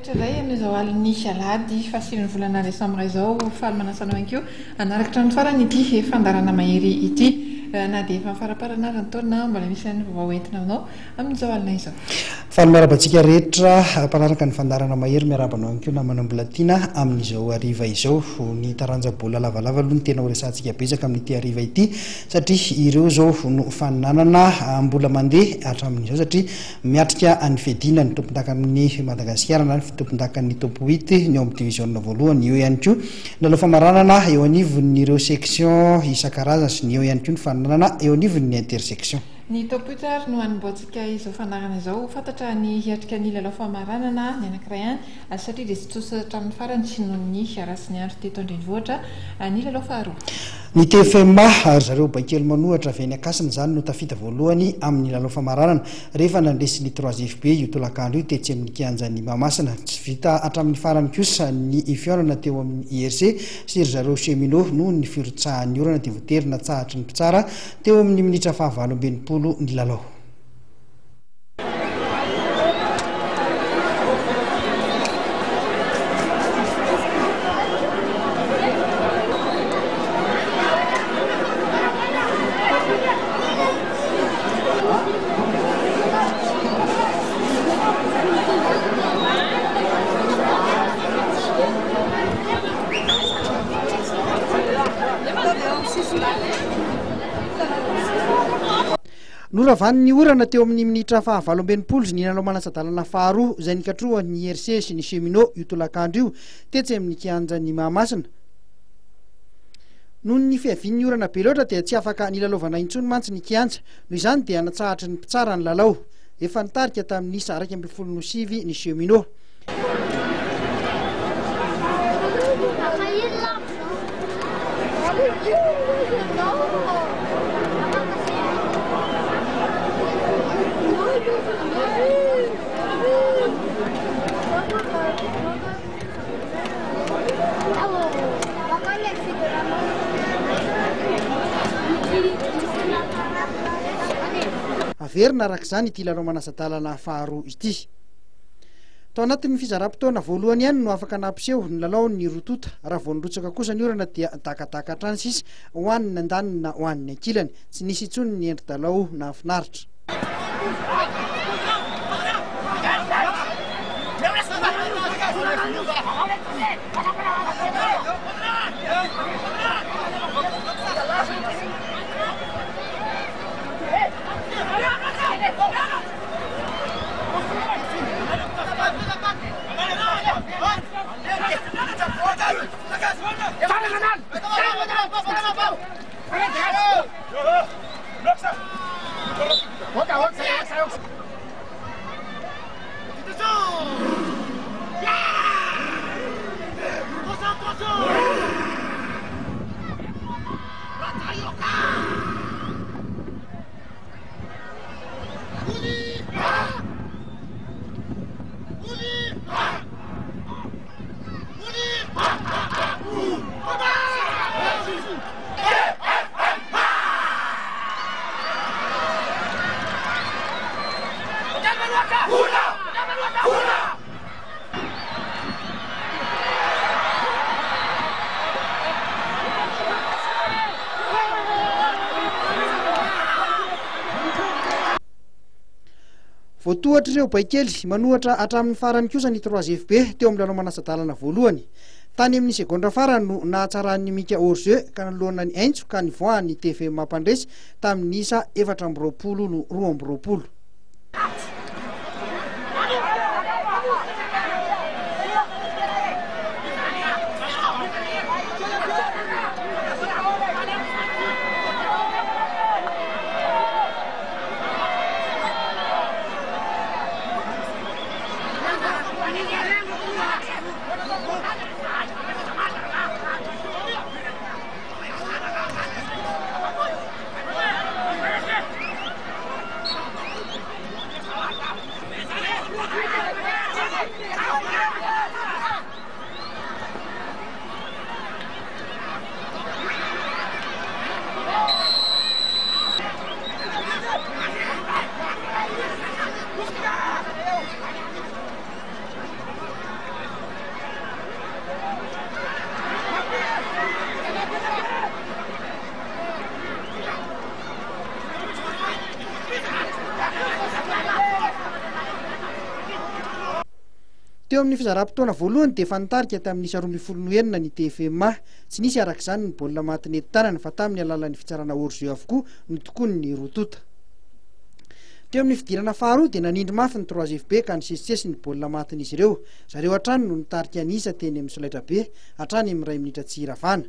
rehetra izay amin'izao aliny alahady fasirin'ny volana desambra izao faly manasana ihany koa anarakitra ny farany ity fandarana mahery ity na dia efa faraparana ny taona mbola misy ny vaovao entina aminao amin'izao alina izao. Faly miarabantsika rehetra mpanaraka ny fandarana mahery miarabanao ihany koa namana mbola tiana amin'izao hariva izao ny taranjabola lavalava aloha ny tena ho resantsika betsaka amin'ity hariva ity satria ireo zao no faninanana mbola mandeha hatramin'izao satria miatrika any fedina ny tompondakan'ny Madagasikara na ny tompondakan'ny top 8 ny ao amin'ny division voalohany eo ihany koa nalao famaranana eo anivon'ireo section isan-karazany sy ny eo ihany koa ny faninanana eo anivon'ny intersection. Ny top 8 no anomboantsika izao fandarana izao fantatra ny hiatrika ny lalao famaranana ny anankiray ihany satria dia tsy tosa hatramin'ny farany sy noho ny arasy ny andro teto andrenivohitra ny lalao faharoa. Ny TFMA zareo baikely manohatra avy any akasiny zany no tafita voalohany amin'ny lalao famaranana rehefa nandresy ny 3FB io tolakandro io tetsy amin'ny kianjan'ny Mahamasina tsy vita hatramin'ny farany kosa ny fiorana teo amin'ny IRC sy ry zareo cheminot noho ny firotsahan'ny orana dia voaterina tsahatry ny mpitsara teo amin'ny minitra fahavalo ambinipolo ny lalao. Noravan'ny orana teo amin'ny minitra fahavalo ambinipolo ny lalao manasa-dalana faharoa izay nikatrohan'ny IRC sy ny cheminot io tolakandro io tetsy amin'ny kianjan'ny Mahamasina. Noho ny fiavian'ny orana be loatra dia tsy afaka nilalaovana intsony mantsy ny kianja noho izany dia natsahatry ny mpitsara ny lalao efa nitarika tamin'ny isa 1.9 ny cheminot. Averina araka izany ity lalao manasa-dalana faharoa ity. Tao anatin'ny fizara-potoana voalohany ihany no afaka nampiseho ny lalao ny rotota raha vao nirotsaka kosa ny orana dia dakadaka hatrany sisa ho an'ny andaniny na ho an'ny ankilany tsy nisy intsony ny endri-dalao na finaritra. Voatohatra ireo baikely manohatra hatramin'ny farany kosa ny 3FB teo amin'ny lalao manasa-dalana voalohany. Tany amin'ny segondra farany no nahatsaran'ny Mika hors-jeu ka nalohana ny Aintso ka nivoahan'ny TFM mampandresy tamin'ny isa 420 no 220. teo amin'ny fizara-potoana voalohany dia fantarika tamin'ny 2024 ny TFM tsy nisy arak'izany ny baolina matin'ny tanana fa tamin'ny alalan'ny fitsarana hors-jeu avokoa no tokony ny rotota. Teo amin'ny fidirana faharoa dia nanindry mafy ny 3FB ka nisesisesy ny baolina matin'izy ireo. Zareo hatrany no nitarika anisa teny amin'ny solaitra be hatrany amin'ny 2 minitra tsy iravana.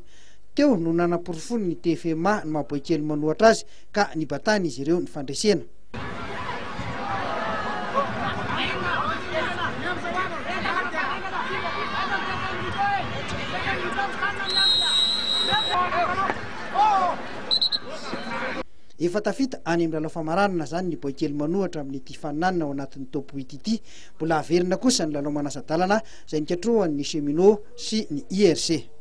Teo no nanam-porofony ny TFM ny mahaboy-kely manohatra azy ka nibatany izy ireo ny fandresena. Efa tafita any amin'ny lalao famaranana zany ny boy-kely manohatra amin'ity faninanana ao anatin'ny top 8 ity. Mbola averina kosa ny lalao manasa-dalana izay nikatrohan'ny Cheminot sy ny IRC.